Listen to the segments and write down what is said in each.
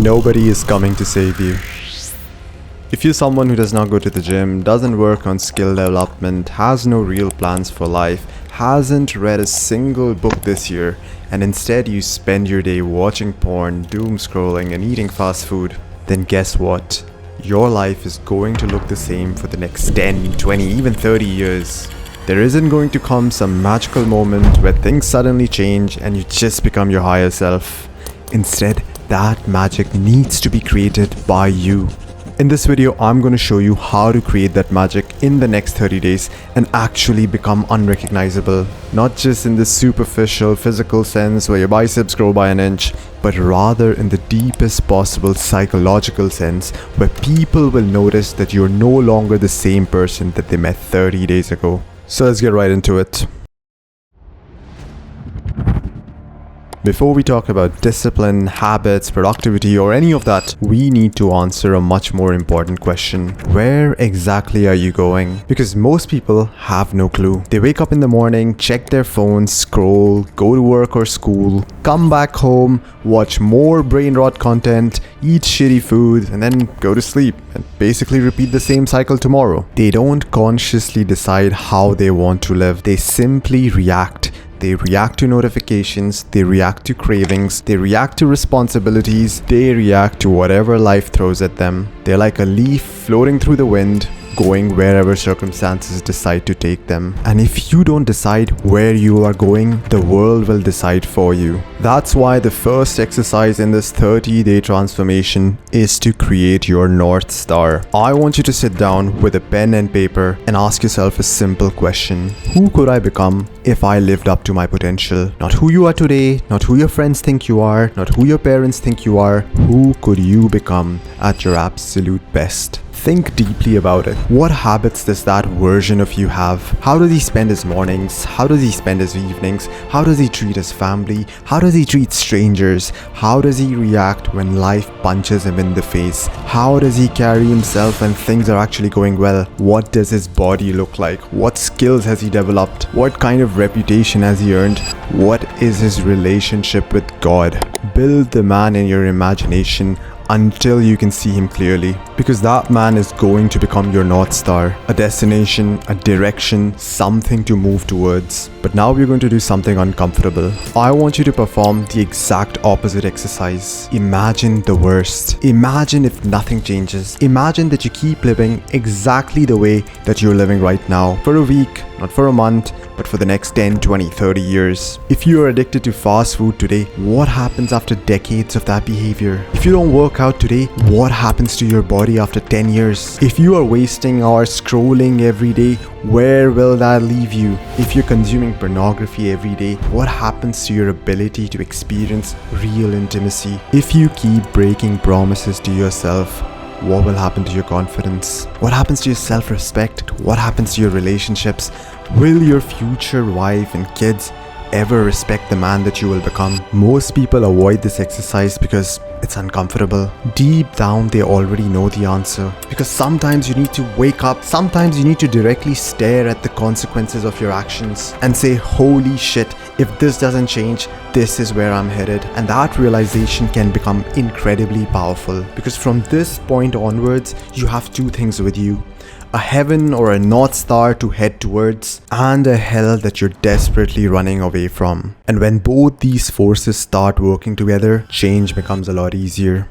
nobody is coming to save you. If you're someone who does not go to the gym, doesn't work on skill development, has no real plans for life, hasn't read a single book this year, and instead you spend your day watching porn, doom scrolling, and eating fast food, then guess what? Your life is going to look the same for the next 10, 20, even 30 years. There isn't going to come some magical moment where things suddenly change and you just become your higher self. Instead, that magic needs to be created by you. In this video, I'm going to show you how to create that magic in the next 30 days and actually become unrecognizable. Not just in the superficial physical sense where your biceps grow by an inch, but rather in the deepest possible psychological sense where people will notice that you're no longer the same person that they met 30 days ago. So let's get right into it. Before we talk about discipline, habits, productivity, or any of that, we need to answer a much more important question. Where exactly are you going? Because most people have no clue. They wake up in the morning, check their phones, scroll, go to work or school, come back home, watch more brain rot content, eat shitty food, and then go to sleep and basically repeat the same cycle tomorrow. They don't consciously decide how they want to live. They simply react. They react to notifications, they react to cravings, they react to responsibilities, they react to whatever life throws at them. They're like a leaf floating through the wind, going wherever circumstances decide to take them. And if you don't decide where you are going, the world will decide for you. That's why the first exercise in this 30-day transformation is to create your North Star. I want you to sit down with a pen and paper and ask yourself a simple question. Who could I become if I lived up to my potential? Not who you are today, not who your friends think you are, not who your parents think you are. Who could you become at your absolute best? Think deeply about it. What habits does that version of you have? How does he spend his mornings? How does he spend his evenings? How does he treat his family? How does he treat strangers? How does he react when life punches him in the face? How does he carry himself when things are actually going well? What does his body look like? What skills has he developed? What kind of reputation has he earned? What is his relationship with God? Build the man in your imagination until you can see him clearly, because that man is going to become your North Star, a destination, a direction, something to move towards. But now we're going to do something uncomfortable. I want you to perform the exact opposite exercise. Imagine the worst. Imagine if nothing changes. Imagine that you keep living exactly the way that you're living right now, for a week, not for a month, but for the next 10, 20, 30 years. If you are addicted to fast food today, what happens after decades of that behavior? If you don't work out today, what happens to your body after 10 years? If you are wasting hours scrolling every day, where will that leave you? If you're consuming pornography every day, what happens to your ability to experience real intimacy? If you keep breaking promises to yourself, what will happen to your confidence? What happens to your self-respect? What happens to your relationships? Will your future wife and kids ever respect the man that you will become? Most people avoid this exercise because it's uncomfortable. Deep down, they already know the answer. Because sometimes you need to wake up, sometimes you need to directly stare at the consequences of your actions and say, holy shit, if this doesn't change, this is where I'm headed. And that realization can become incredibly powerful, because from this point onwards, you have two things with you: a heaven or a North Star to head towards, and a hell that you're desperately running away from. And when both these forces start working together, change becomes a lot easier.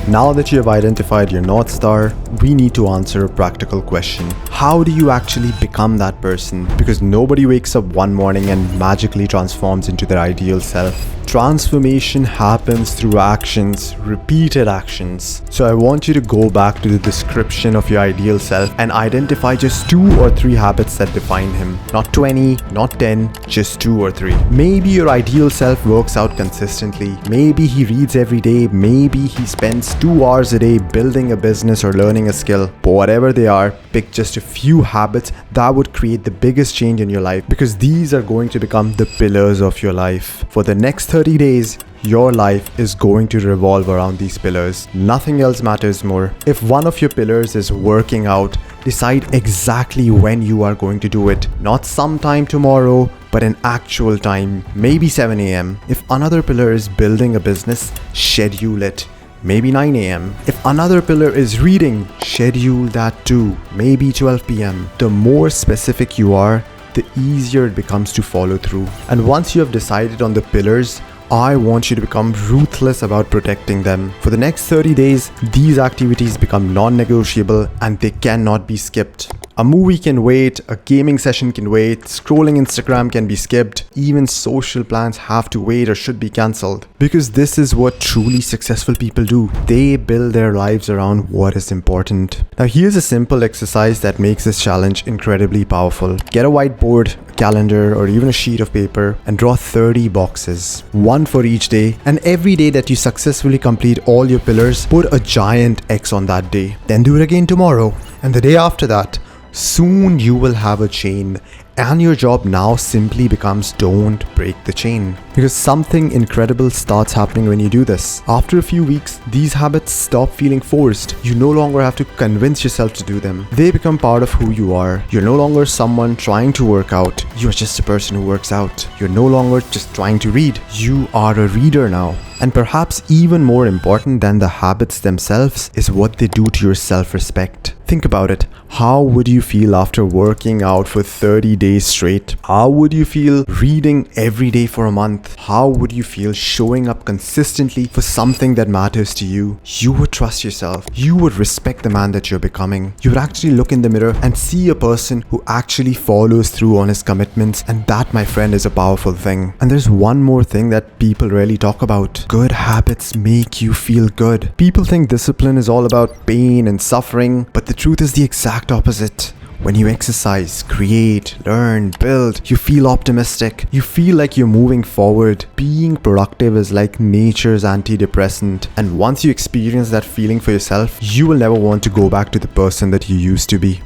Now that you have identified your North Star, we need to answer a practical question. How do you actually become that person? Because nobody wakes up one morning and magically transforms into their ideal self. Transformation happens through actions, repeated actions. So I want you to go back to the description of your ideal self and identify just 2 or 3 habits that define him. Not 20, not 10, just 2 or 3. Maybe your ideal self works out consistently. Maybe he reads every day. Maybe he spends 2 hours a day building a business or learning a skill. But whatever they are, pick just a few habits that would create the biggest change in your life, because these are going to become the pillars of your life. For the next 30 days, your life is going to revolve around these pillars. Nothing else matters more. If one of your pillars is working out, decide exactly when you are going to do it. Not sometime tomorrow, but in actual time, maybe 7 a.m. If another pillar is building a business, schedule it. Maybe 9 a.m. If another pillar is reading, schedule that too. Maybe 12 p.m. The more specific you are, the easier it becomes to follow through. And once you have decided on the pillars, I want you to become ruthless about protecting them. For the next 30 days, these activities become non-negotiable and they cannot be skipped. A movie can wait, a gaming session can wait, scrolling Instagram can be skipped, even social plans have to wait or should be cancelled. Because this is what truly successful people do. They build their lives around what is important. Now here's a simple exercise that makes this challenge incredibly powerful. Get a whiteboard, a calendar, or even a sheet of paper and draw 30 boxes. One for each day, and every day that you successfully complete all your pillars, put a giant X on that day. Then do it again tomorrow, and the day after that. Soon you will have a chain, and your job now simply becomes don't break the chain. Because something incredible starts happening when you do this. After a few weeks, these habits stop feeling forced. You no longer have to convince yourself to do them. They become part of who you are. You're no longer someone trying to work out. You're just a person who works out. You're no longer just trying to read. You are a reader now. And perhaps even more important than the habits themselves is what they do to your self-respect. Think about it. How would you feel after working out for 30 days straight? How would you feel reading every day for a month? How would you feel showing up consistently for something that matters to you? You would trust yourself. You would respect the man that you're becoming. You would actually look in the mirror and see a person who actually follows through on his commitments. And that, my friend, is a powerful thing. And there's one more thing that people rarely talk about. Good habits make you feel good. People think discipline is all about pain and suffering, but the truth is the exact opposite. When you exercise, create, learn, build, you feel optimistic. You feel like you're moving forward. Being productive is like nature's antidepressant. And once you experience that feeling for yourself, you will never want to go back to the person that you used to be.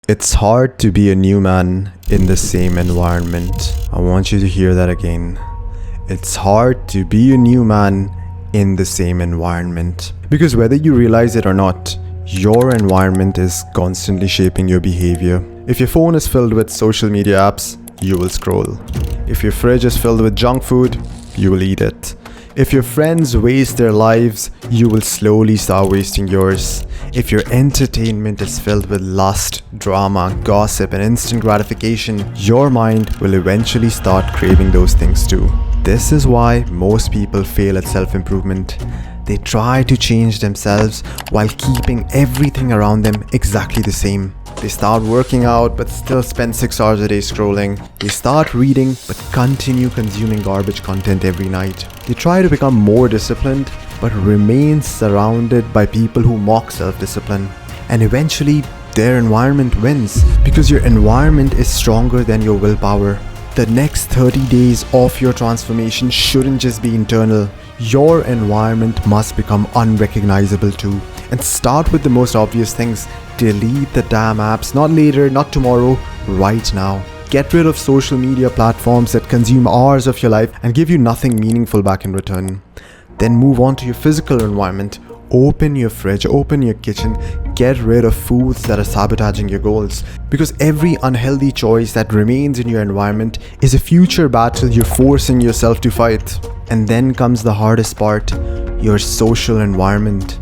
It's hard to be a new man in the same environment. I want you to hear that again. It's hard to be a new man in the same environment. Because whether you realize it or not, your environment is constantly shaping your behavior. If your phone is filled with social media apps, you will scroll. If your fridge is filled with junk food, you will eat it. If your friends waste their lives, you will slowly start wasting yours. If your entertainment is filled with lust, drama, gossip, and instant gratification, your mind will eventually start craving those things too. This is why most people fail at self-improvement. They try to change themselves while keeping everything around them exactly the same. They start working out but still spend 6 hours a day scrolling. They start reading but continue consuming garbage content every night. They try to become more disciplined but remain surrounded by people who mock self-discipline. And eventually, their environment wins because your environment is stronger than your willpower. The next 30 days of your transformation shouldn't just be internal. Your environment must become unrecognizable too. And start with the most obvious things. Delete the damn apps, not later, not tomorrow, right now. Get rid of social media platforms that consume hours of your life and give you nothing meaningful back in return. Then move on to your physical environment. Open your fridge, open your kitchen, get rid of foods that are sabotaging your goals. Because every unhealthy choice that remains in your environment is a future battle you're forcing yourself to fight. And then comes the hardest part, your social environment.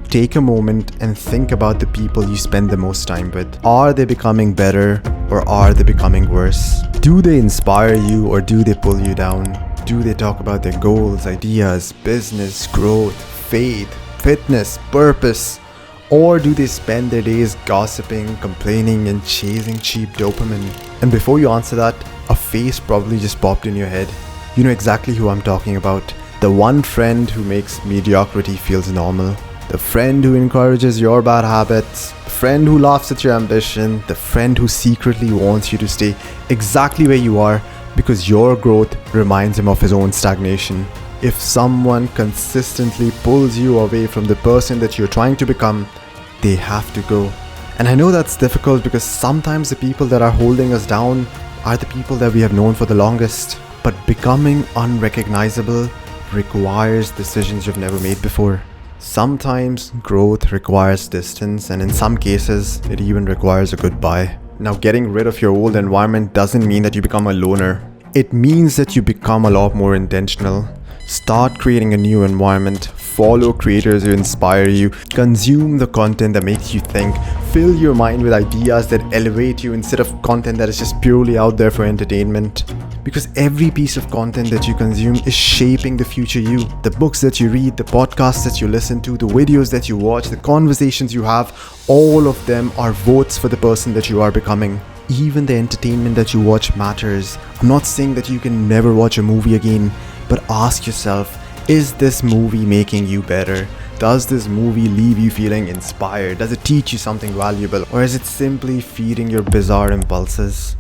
Take a moment and think about the people you spend the most time with. Are they becoming better or are they becoming worse? Do they inspire you or do they pull you down? Do they talk about their goals, ideas, business, growth, faith, fitness, purpose? Or do they spend their days gossiping, complaining, and chasing cheap dopamine? And before you answer that, a face probably just popped in your head. You know exactly who I'm talking about. The one friend who makes mediocrity feels normal. The friend who encourages your bad habits. The friend who laughs at your ambition. The friend who secretly wants you to stay exactly where you are because your growth reminds him of his own stagnation. If someone consistently pulls you away from the person that you're trying to become, they have to go. And I know that's difficult because sometimes the people that are holding us down are the people that we have known for the longest. But becoming unrecognizable requires decisions you've never made before. Sometimes growth requires distance, and in some cases, it even requires a goodbye. Now, getting rid of your old environment doesn't mean that you become a loner. It means that you become a lot more intentional. Start creating a new environment, follow creators who inspire you, consume the content that makes you think, fill your mind with ideas that elevate you instead of content that is just purely out there for entertainment. Because every piece of content that you consume is shaping the future you. The books that you read, the podcasts that you listen to, the videos that you watch, the conversations you have, all of them are votes for the person that you are becoming. Even the entertainment that you watch matters. I'm not saying that you can never watch a movie again, but ask yourself, is this movie making you better? Does this movie leave you feeling inspired? Does it teach you something valuable? Or is it simply feeding your bizarre impulses?